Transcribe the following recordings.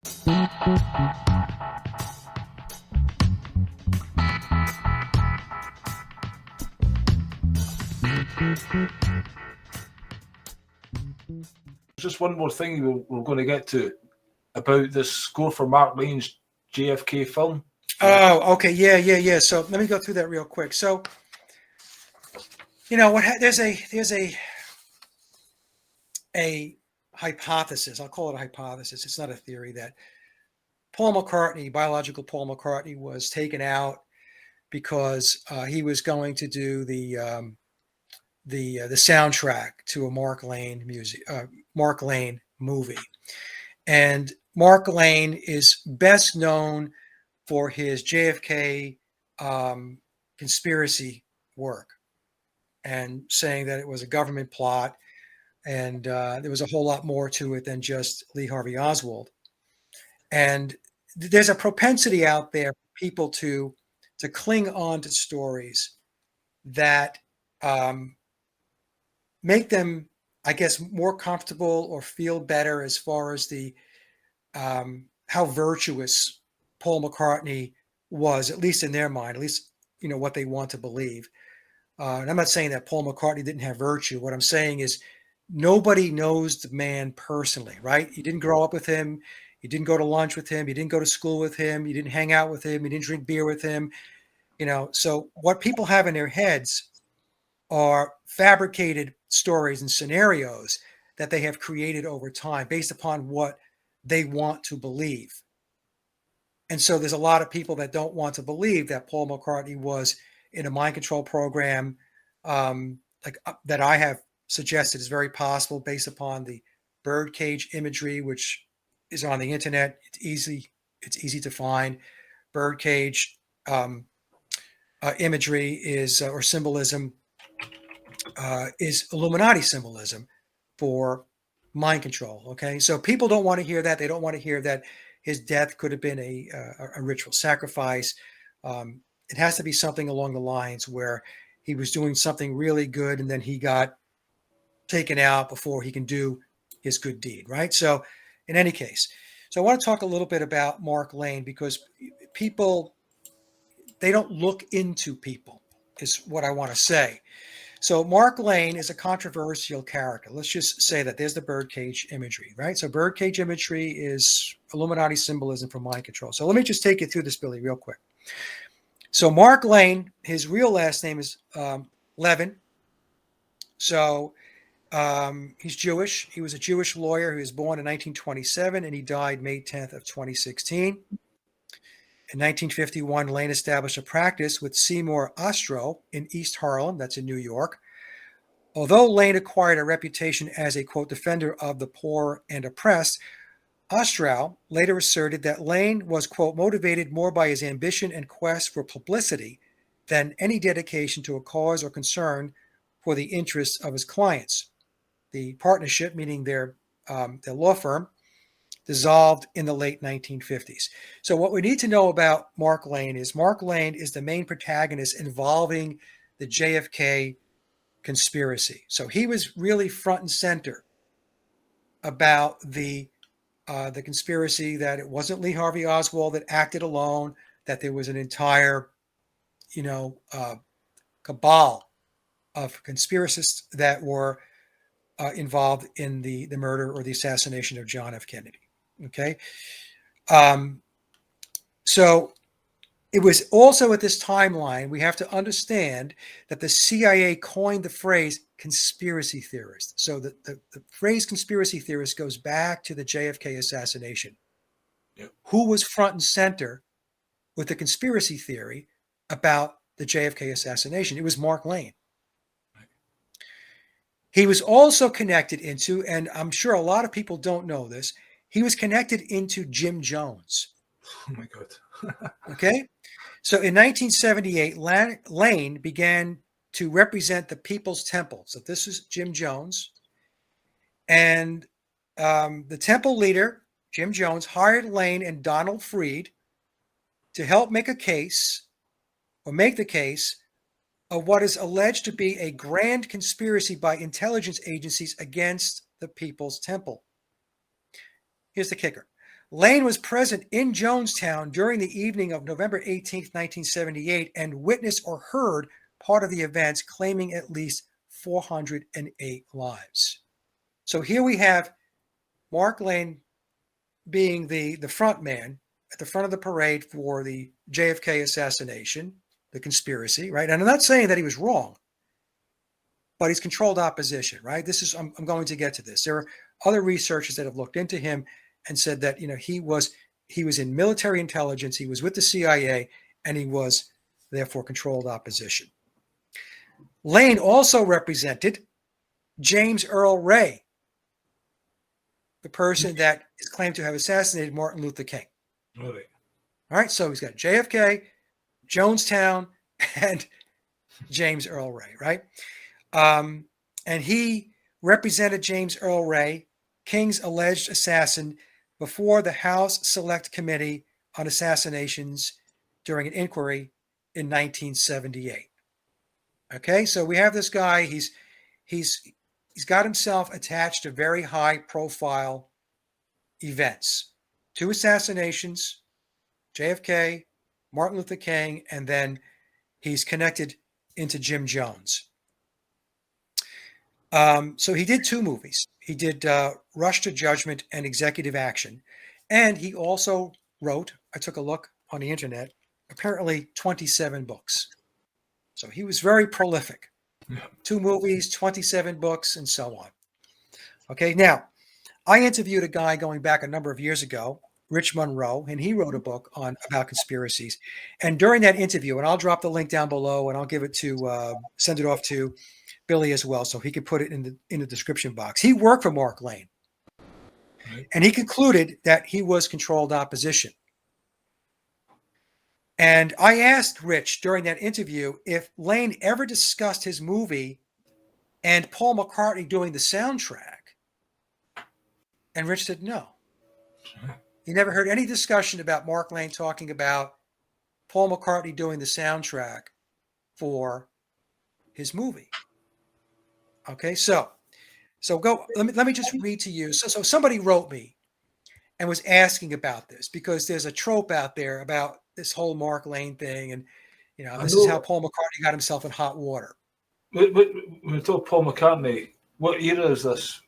Just one more thing we're going to get to about this score for Mark Lane's JFK film. Oh, okay. Yeah. So let me go through that real quick. So, there's a hypothesis. I'll call it a hypothesis. It's not a theory that Paul McCartney, biological Paul McCartney, was taken out because he was going to do the soundtrack to a Mark Lane movie, and Mark Lane is best known for his JFK conspiracy work and saying that it was a government plot, and there was a whole lot more to it than just Lee Harvey Oswald. And there's a propensity out there for people to cling on to stories that make them, I guess, more comfortable or feel better as far as the how virtuous Paul McCartney was, at least in their mind, at least what they want to believe. And I'm not saying that Paul McCartney didn't have virtue. What I'm saying is nobody knows the man personally, right? You didn't grow up with him. You didn't go to lunch with him. You didn't go to school with him. You didn't hang out with him. You didn't drink beer with him. So what people have in their heads are fabricated stories and scenarios that they have created over time based upon what they want to believe. And so there's a lot of people that don't want to believe that Paul McCartney was in a mind control program that I have suggested is very possible based upon the birdcage imagery, which is on the internet. It's easy to find. Birdcage imagery is or symbolism is Illuminati symbolism for mind control. Okay, so people don't want to hear that. They don't want to hear that his death could have been a ritual sacrifice. It has to be something along the lines where he was doing something really good and then he got taken out before he can do his good deed, right? So in any case, so I want to talk a little bit about Mark Lane because people, they don't look into people is what I want to say. So Mark Lane is a controversial character. Let's just say that there's the birdcage imagery, right? So birdcage imagery is Illuminati symbolism for mind control. So let me just take you through this, Billy, real quick. So Mark Lane, his real last name is Levin. So he's Jewish. He was a Jewish lawyer who was born in 1927 and he died May 10th of 2016. In 1951, Lane established a practice with Seymour Ostro in East Harlem, that's in New York. Although Lane acquired a reputation as a, quote, defender of the poor and oppressed, Ostro later asserted that Lane was, quote, motivated more by his ambition and quest for publicity than any dedication to a cause or concern for the interests of his clients. The partnership, meaning their law firm, dissolved in the late 1950s. So what we need to know about Mark Lane is the main protagonist involving the JFK conspiracy. So he was really front and center about the conspiracy, that it wasn't Lee Harvey Oswald that acted alone, that there was an entire, cabal of conspiracists that were involved in the murder or the assassination of John F. Kennedy. Okay. So it was also at this timeline, we have to understand that the CIA coined the phrase conspiracy theorist. So the phrase conspiracy theorist goes back to the JFK assassination. Yep. Who was front and center with the conspiracy theory about the JFK assassination? It was Mark Lane. He was also connected into, and I'm sure a lot of people don't know this, he was connected into Jim Jones. Oh my God. Okay. So in 1978, Lane began to represent the People's Temple. So this is Jim Jones. And the temple leader, Jim Jones, hired Lane and Donald Freed to help make the case of what is alleged to be a grand conspiracy by intelligence agencies against the People's Temple. Here's the kicker. Lane was present in Jonestown during the evening of November 18th, 1978, and witnessed or heard part of the events, claiming at least 408 lives. So here we have Mark Lane being the front man at the front of the parade for the JFK assassination, the conspiracy, right? And I'm not saying that he was wrong, but he's controlled opposition, right? I'm going to get to this. There are other researchers that have looked into him and said that, he was in military intelligence, he was with the CIA, and he was therefore controlled opposition. Lane also represented James Earl Ray, the person that is claimed to have assassinated Martin Luther King. Really? All right, so he's got JFK, Jonestown, and James Earl Ray, right? And he represented James Earl Ray, King's alleged assassin, before the House Select Committee on Assassinations during an inquiry in 1978. Okay, so we have this guy. He's got himself attached to very high-profile events, 2 assassinations, JFK, Martin Luther King, and then he's connected into Jim Jones. So he did 2 movies. He did Rush to Judgment and Executive Action. And he also wrote, I took a look on the internet, apparently 27 books. So he was very prolific. 2 movies, 27 books, and so on. Okay, now, I interviewed a guy going back a number of years ago, Rich Monroe, and he wrote a book about conspiracies. And during that interview, and I'll drop the link down below, and I'll give it to, send it off to Billy as well, so he could put it in the description box. He worked for Mark Lane, right, and he concluded that he was controlled opposition. And I asked Rich during that interview if Lane ever discussed his movie and Paul McCartney doing the soundtrack, and Rich said no. He never heard any discussion about Mark Lane talking about Paul McCartney doing the soundtrack for his movie. Okay, so go. Let me just read to you. So somebody wrote me and was asking about this, because there's a trope out there about this whole Mark Lane thing, and this is how Paul McCartney got himself in hot water. When we talk Paul McCartney, what era is this?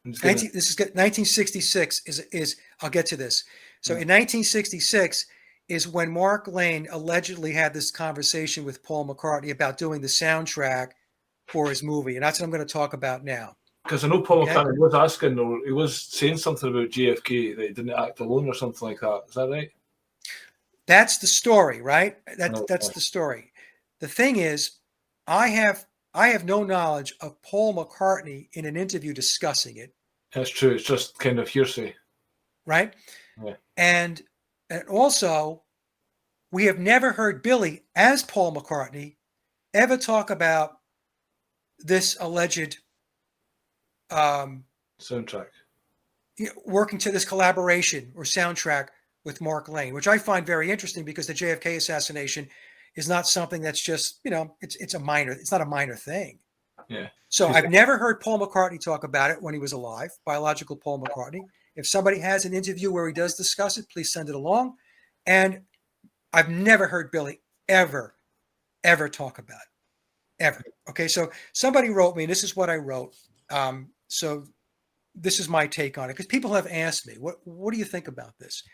This is 1966. Is I'll get to this. So in 1966 is when Mark Lane allegedly had this conversation with Paul McCartney about doing the soundtrack for his movie, and that's what I'm going to talk about now. Because I know Paul McCartney was asking, or he was saying something about JFK, that he didn't act alone or something like that. Is that right? That's the story, right? That's the story. The thing is, I have no knowledge of Paul McCartney in an interview discussing it. That's true. It's just kind of hearsay, right? Yeah. And also, we have never heard Billy, as Paul McCartney, ever talk about this alleged soundtrack, working to this collaboration or soundtrack with Mark Lane, which I find very interesting, because the JFK assassination is not something that's just, it's not a minor thing. Yeah. So I've never heard Paul McCartney talk about it when he was alive, biological Paul McCartney. If somebody has an interview where he does discuss it, please send it along. And I've never heard Billy ever talk about it, ever. Okay, so somebody wrote me, and this is what I wrote. So this is my take on it, because people have asked me, what do you think about this?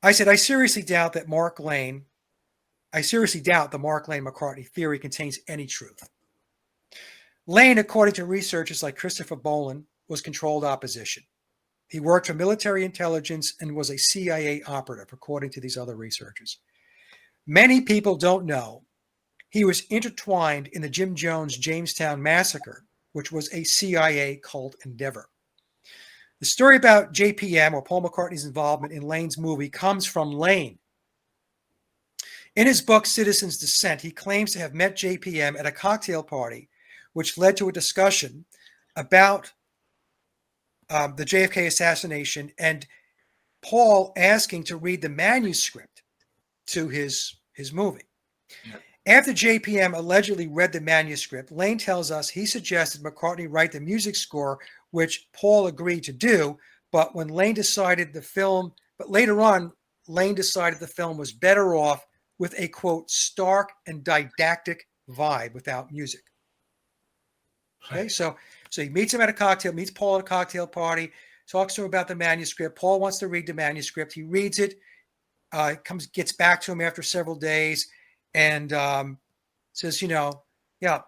I said, I seriously doubt the Mark Lane McCartney theory contains any truth. Lane, according to researchers like Christopher Boland, was controlled opposition. He worked for military intelligence and was a CIA operative, according to these other researchers. Many people don't know he was intertwined in the Jim Jones Jamestown massacre, which was a CIA cult endeavor. The story about JPM, or Paul McCartney's involvement in Lane's movie, comes from Lane. In his book, Citizen's Dissent, he claims to have met JPM at a cocktail party, which led to a discussion about the JFK assassination, and Paul asking to read the manuscript to his movie. Yeah. After JPM allegedly read the manuscript, Lane tells us he suggested McCartney write the music score, which Paul agreed to do, But when Lane decided the film, but later on, Lane decided the film was better off with a, quote, stark and didactic vibe without music. Okay, so he meets him at a cocktail, meets Paul at a cocktail party, talks to him about the manuscript. Paul wants to read the manuscript. He reads it, gets back to him after several days, and says, yeah,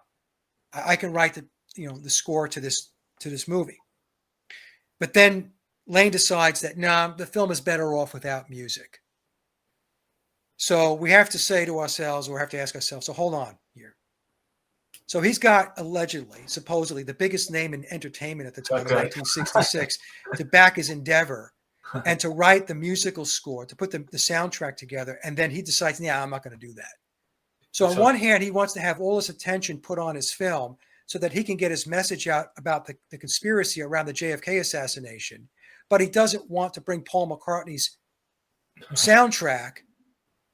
I can write the score to this movie. But then Lane decides that the film is better off without music. So we have to say to ourselves, or have to ask ourselves, so hold on here. So he's got supposedly, the biggest name in entertainment at the time in 1966 to back his endeavor and to write the musical score, to put the soundtrack together. And then he decides, I'm not going to do that. So on one hand, he wants to have all his attention put on his film so that he can get his message out about the conspiracy around the JFK assassination. But he doesn't want to bring Paul McCartney's soundtrack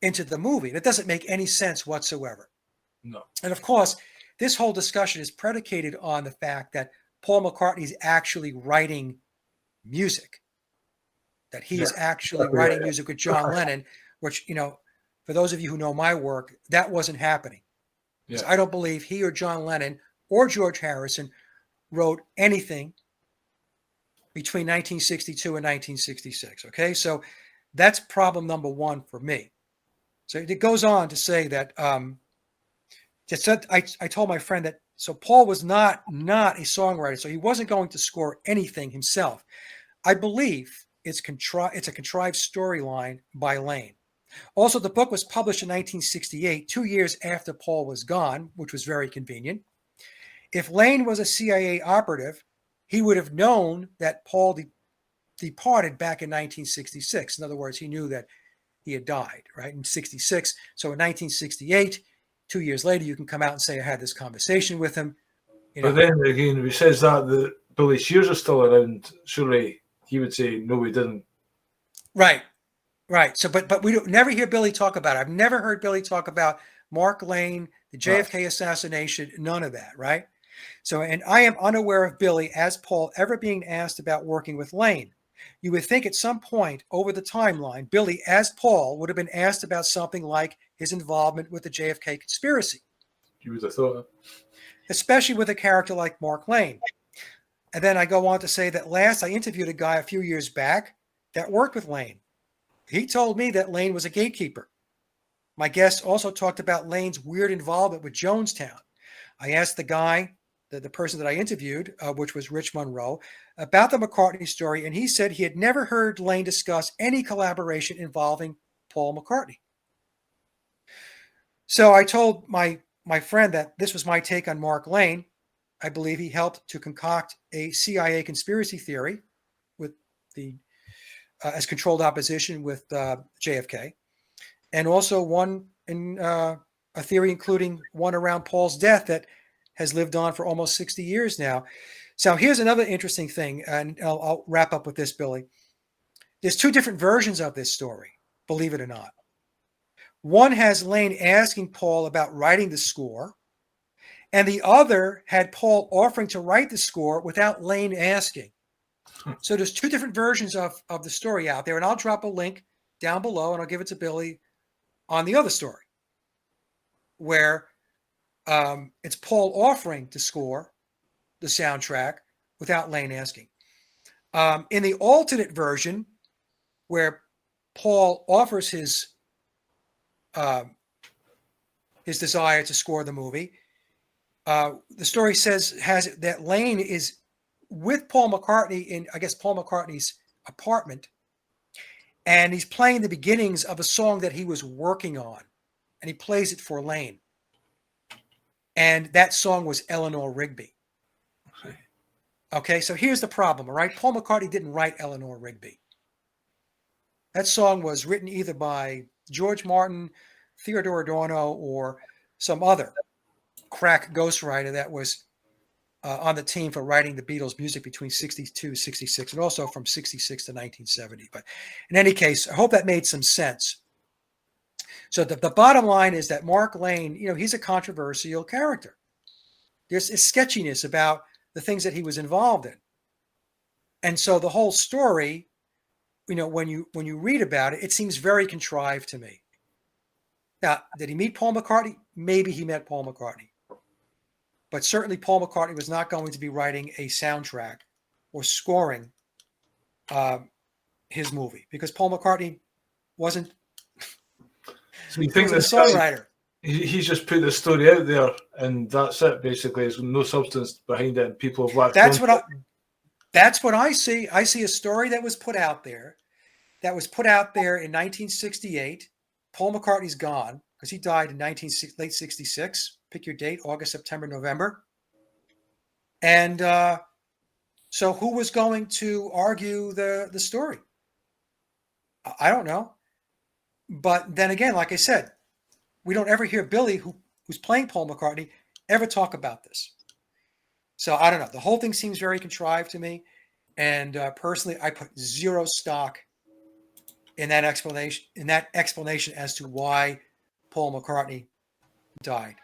into the movie. That doesn't make any sense whatsoever. No. And of course, this whole discussion is predicated on the fact that Paul McCartney is actually writing music, that he is actually writing music with John Lennon, which, for those of you who know my work, that wasn't happening. Yeah. I don't believe he or John Lennon or George Harrison wrote anything between 1962 and 1966. Okay, so that's problem number one for me. So it goes on to say that I told my friend that Paul was not a songwriter, so he wasn't going to score anything himself. I believe it's a contrived storyline by Lane. Also, the book was published in 1968, 2 years after Paul was gone, which was very convenient. If Lane was a CIA operative, he would have known that Paul departed back in 1966. In other words, he knew that he had died, right, in 66. So in 1968, 2 years later, you can come out and say, I had this conversation with him. But then again, if he says that Billy Shears is still around, surely he would say, no, we didn't. Right. So, but we never hear Billy talk about it. I've never heard Billy talk about Mark Lane, the JFK assassination, none of that, right? So, and I am unaware of Billy as Paul ever being asked about working with Lane. You would think at some point over the timeline, Billy as Paul would have been asked about something like his involvement with the JFK conspiracy. You would have thought. Especially with a character like Mark Lane. And then I go on to say that last I interviewed a guy a few years back that worked with Lane. He told me that Lane was a gatekeeper. My guest also talked about Lane's weird involvement with Jonestown. I asked the guy, the person that I interviewed, which was Rich Monroe, about the McCartney story, and he said he had never heard Lane discuss any collaboration involving Paul McCartney. So I told my friend that this was my take on Mark Lane. I believe he helped to concoct a CIA conspiracy theory with as controlled opposition with JFK, and also one in a theory including one around Paul's death that has lived on for almost 60 years now. So here's another interesting thing, and I'll wrap up with this, Billy. There's two different versions of this story, believe it or not. One has Lane asking Paul about writing the score, and the other had Paul offering to write the score without Lane asking. So there's two different versions of the story out there, and I'll drop a link down below, and I'll give it to Billy on the other story, where it's Paul offering to score the soundtrack without Lane asking. In the alternate version, where Paul offers his desire to score the movie, the story has it that Lane is with Paul McCartney in, I guess, Paul McCartney's apartment, and he's playing the beginnings of a song that he was working on, and he plays it for Lane. And that song was Eleanor Rigby. Okay, so here's the problem, all right? Paul McCartney didn't write Eleanor Rigby. That song was written either by George Martin, Theodore Adorno, or some other crack ghostwriter that was on the team for writing the Beatles' music between 62 and 66, and also from 66 to 1970. But in any case, I hope that made some sense. So the bottom line is that Mark Lane, he's a controversial character. There's a sketchiness about the things that he was involved in. And so the whole story, when you read about it, it seems very contrived to me. Now, did he meet Paul McCartney? Maybe he met Paul McCartney. But certainly Paul McCartney was not going to be writing a soundtrack or scoring his movie, because Paul McCartney wasn't So you think a this guy, songwriter. he's just put the story out there and that's it, basically. There's no substance behind it and people have latched That's on. what I see. I see a story that was put out there in 1968. Paul McCartney's gone because he died in late 66. Pick your date: August, September, November. And so who was going to argue the story? I don't know. But then again, like I said, we don't ever hear Billy, who's playing Paul McCartney, ever talk about this. So I don't know. The whole thing seems very contrived to me. And personally, I put zero stock in that explanation as to why Paul McCartney died.